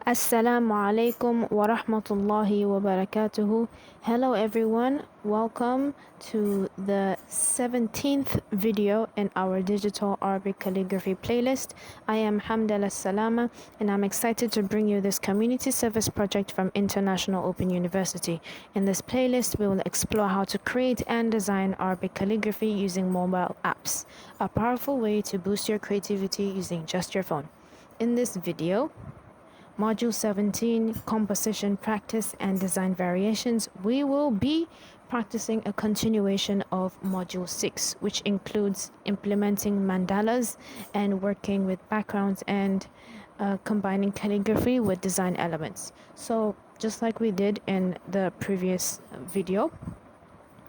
Assalamu alaikum wa rahmatullahi wa barakatuhu. Hello everyone, welcome to the 17th video in our digital Arabic calligraphy playlist. I am Hamdallah Salama and I'm excited to bring you this community service project from International Open University. In this playlist, we will explore how to create and design Arabic calligraphy using mobile apps, a powerful way to boost your creativity using just your phone. In this video, Module 17, Composition Practice and Design Variations, we will be practicing a continuation of Module 6, which includes implementing mandalas and working with backgrounds and combining calligraphy with design elements. So just like we did in the previous video,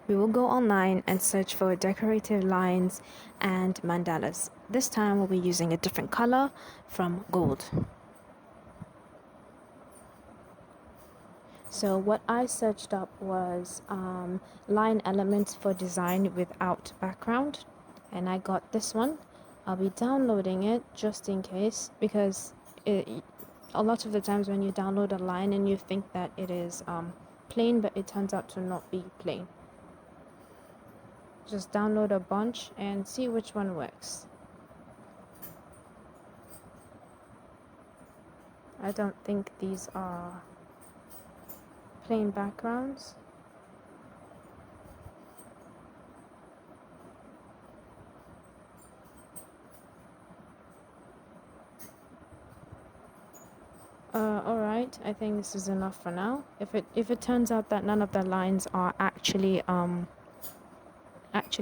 we will go online and search for decorative lines and mandalas. This time we'll be using a different color from gold. So what I searched up was line elements for design without background, and I got this one. I'll be downloading it just in case, because a lot of the times when you download a line and you think that it is plain, but it turns out to not be plain. Just download a bunch and see which one works. I don't think these are plain backgrounds. Alright, I think this is enough for now. If it turns out that none of the lines are actually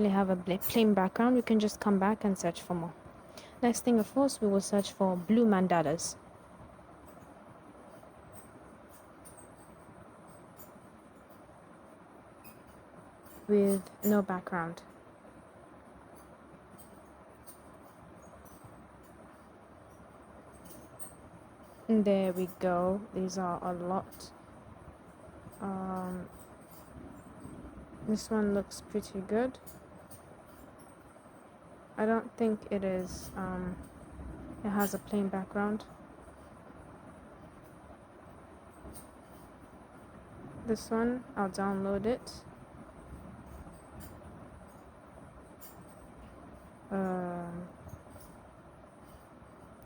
have a plain background, we can just come back and search for more. Next thing, of course, we will search for blue mandalas with no background. And there we go. These are a lot. This one looks pretty good. I don't think it is it has a plain background. This one, I'll download it.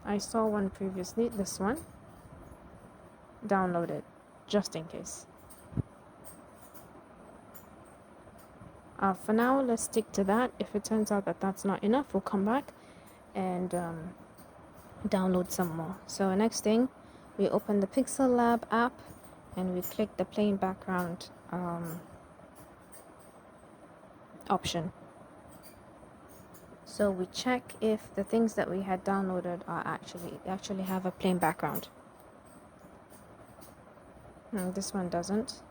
I saw one previously, this one. Download it, just in case. For now, let's stick to that. If it turns out that that's not enough, we'll come back and download some more. So next thing, we open the Pixel Lab app and we click the plain background option. So we check if the things that we had downloaded are actually have a plain background. This one doesn't.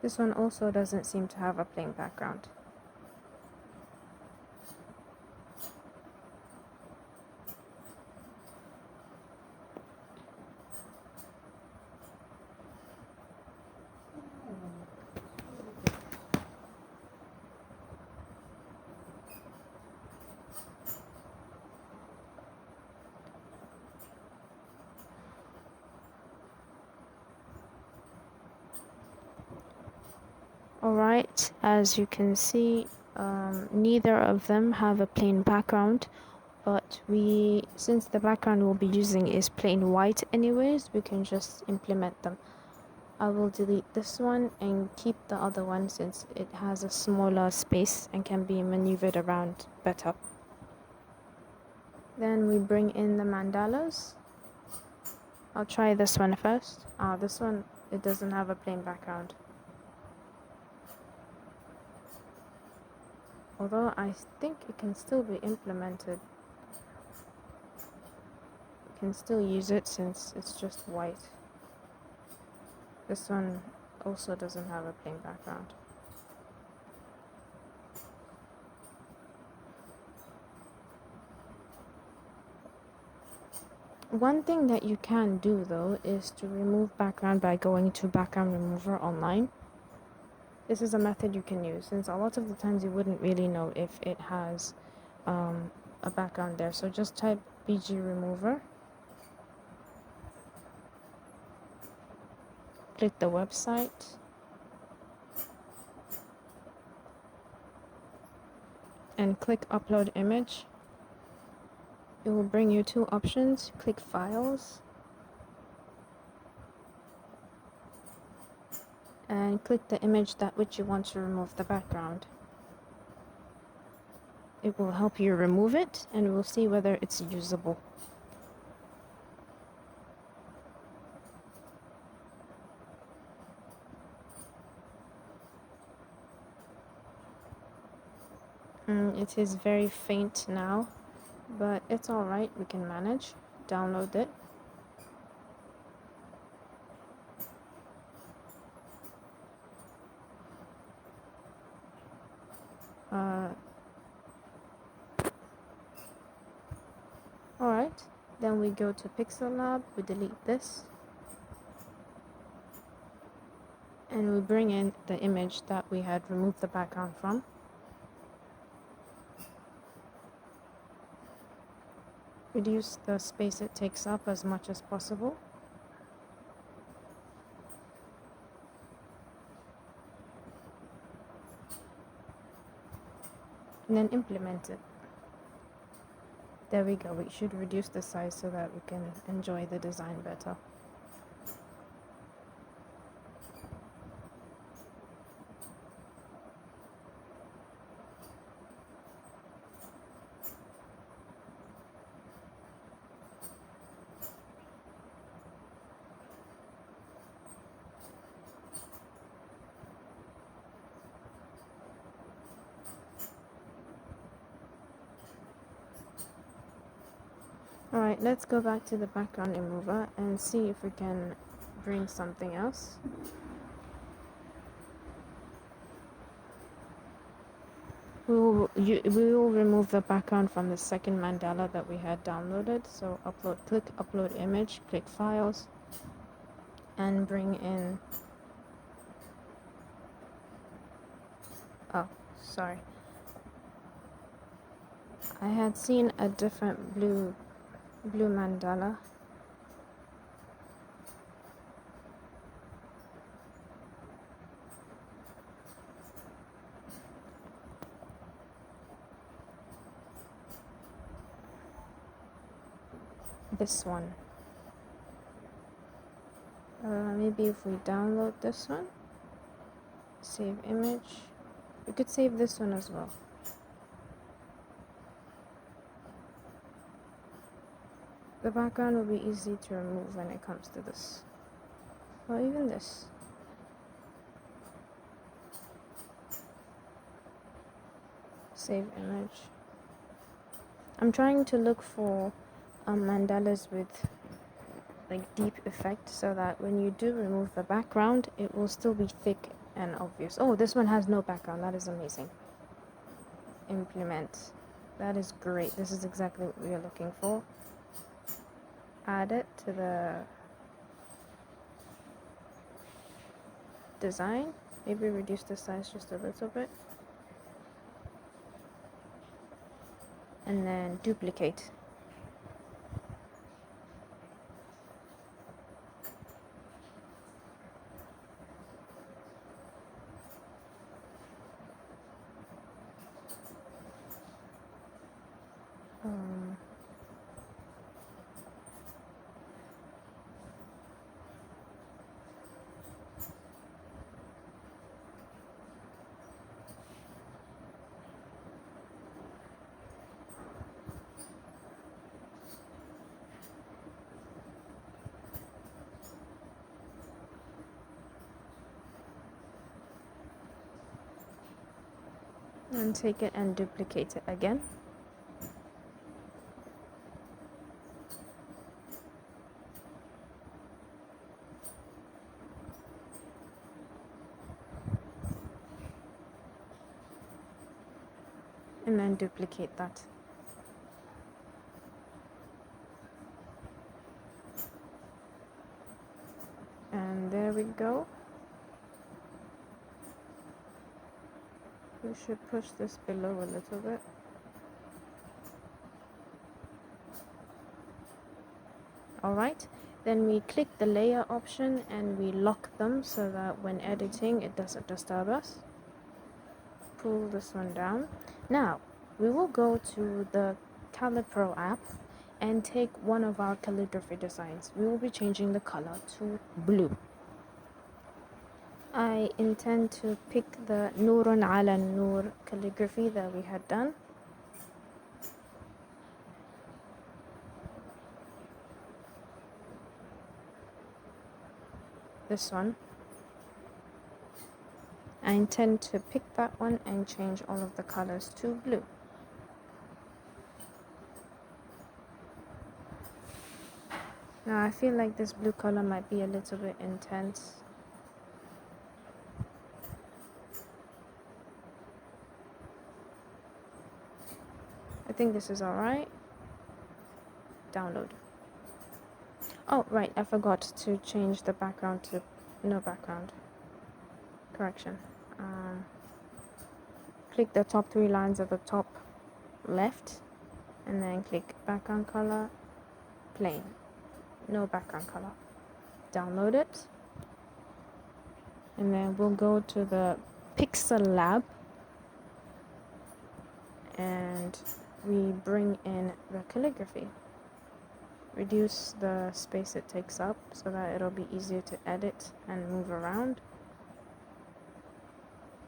This one also doesn't seem to have a plain background. Alright, as you can see, neither of them have a plain background, but since the background we'll be using is plain white anyways, we can just implement them. I will delete this one and keep the other one since it has a smaller space and can be maneuvered around better. Then we bring in the mandalas. I'll try this one first. This one, it doesn't have a plain background. Although I think it can still be implemented. You can still use it since it's just white. This one also doesn't have a plain background. One thing that you can do though is to remove background by going to background remover online. this is a method you can use, since a lot of the times you wouldn't really know if it has a background there. So just type BG remover, click the website, and click upload image. It will bring you two options. Click files and click the image that which you want to remove the background. It will help you remove it, and we'll see whether it's usable. It is very faint now, but it's alright, we can manage. Download it. Alright, then we go to Pixel Lab, we delete this, and we bring in the image that we had removed the background from. Reduce the space it takes up as much as possible. And then implement it. There we go. We should reduce the size so that we can enjoy the design better. Alright, let's go back to the background remover and see if we can bring something else. We will remove the background from the second mandala that we had downloaded. So click upload image, click files, and bring in, oh, sorry. I had seen a different blue mandala. This one. Maybe if we download this one, save image, we could save this one as well. The background will be easy to remove when it comes to this, or even this. Save image. I'm trying to look for mandalas with like deep effect, so that when you do remove the background, it will still be thick and obvious. Oh, this one has no background. That is amazing. Implement. That is great. This is exactly what we are looking for. Add it to the design. Maybe reduce the size just a little bit. And then duplicate. And take it and duplicate it again. And then duplicate that. And there we go. We should push this below a little bit. Alright, then we click the layer option and we lock them so that when editing it doesn't disturb us. Pull this one down. Now we will go to the Calipro app and take one of our calligraphy designs. We will be changing the color to blue. I intend to pick the Nurun ala Nur calligraphy that we had done. This one. I intend to pick that one and change all of the colors to blue. Now I feel like this blue color might be a little bit intense. I think this is alright. Download. Oh, right, I forgot to change the background to no background. Correction. Click the top 3 lines at the top left and then click background color, plain, no background color. Download it. And then we'll go to the Pixel Lab and we bring in the calligraphy. Reduce the space it takes up so that it'll be easier to edit and move around.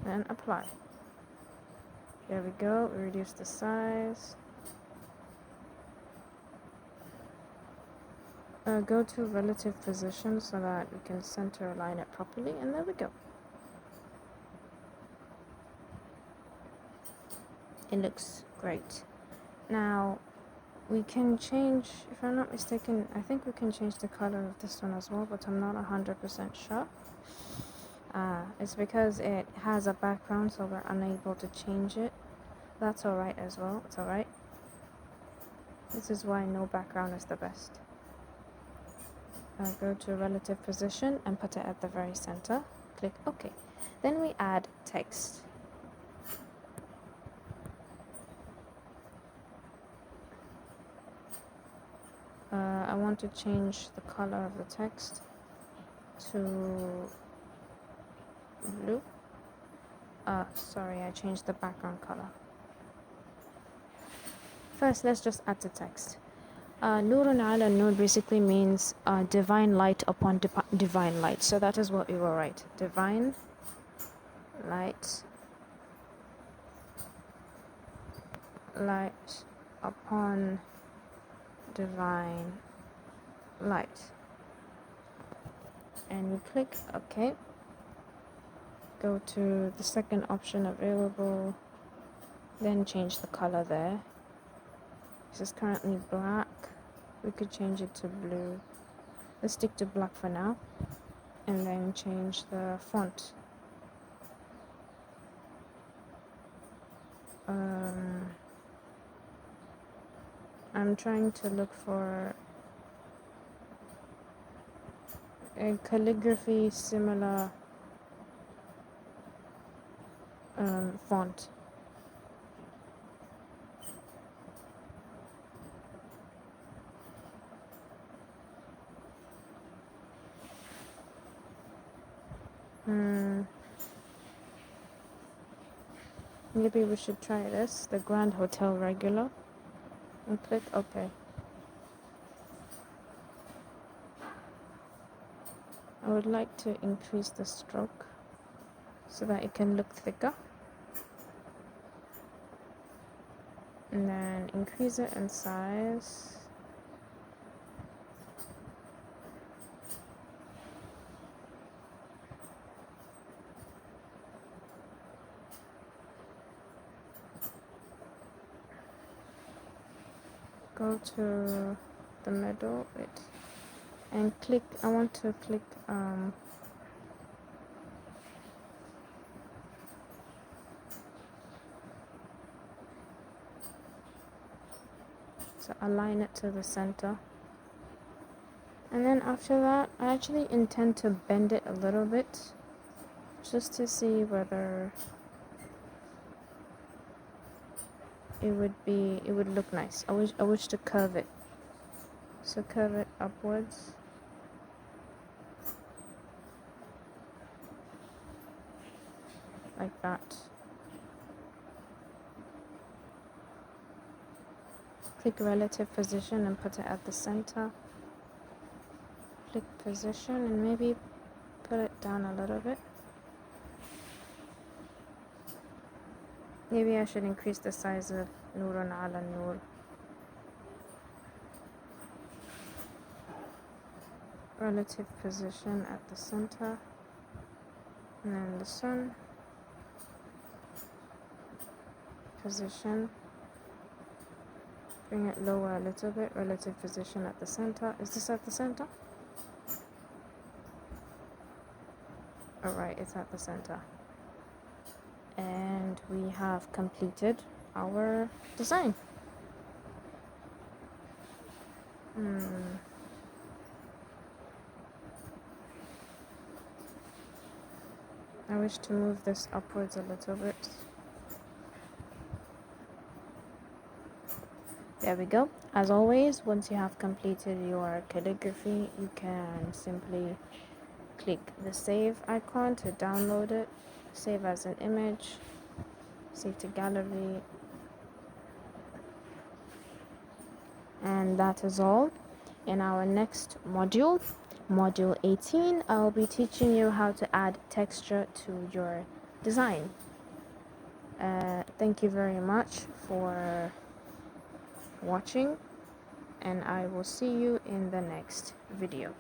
And apply. There we go. We reduce the size. Go to relative position so that we can center align it properly, and there we go. It looks great. Now we can change, if I'm not mistaken, I think we can change the color of this one as well, but I'm not 100% sure. It's because it has a background, so we're unable to change it. That's alright as well. It's alright. This is why no background is the best. Go to relative position and put it at the very center. Click OK. Then we add text. I want to change the color of the text to blue. Sorry, I changed the background color. First, let's just add the text. Nurun ala Nur basically means divine light upon divine light. So that is what we will write. Divine light upon divine light. And we click OK. Go to the second option available, then change the color there. This is currently black. We could change it to blue. Let's stick to black for now, and then change the font. I'm trying to look for a calligraphy similar font. Maybe we should try this, the Grand Hotel Regular, and click OK. I would like to increase the stroke so that it can look thicker, and then increase it in size. Go to the middle and click. I want to click so align it to the center, and then after that I actually intend to bend it a little bit just to see whether it would look nice. I wish to curve it. So curve it upwards. Like that. Click relative position and put it at the center. Click position and maybe put it down a little bit. Maybe I should increase the size of Nurun ala Nur. Relative position at the center. And then the sun. Position. Bring it lower a little bit. Relative position at the center. Is this at the center? Alright, it's at the center. And we have completed our design. I wish to move this upwards a little bit. There we go. As always, once you have completed your calligraphy, you can simply click the save icon to download it, save as an image, save to gallery, and that is all. In our next module, module 18, I'll be teaching you how to add texture to your design. Thank you very much for watching, and I will see you in the next video.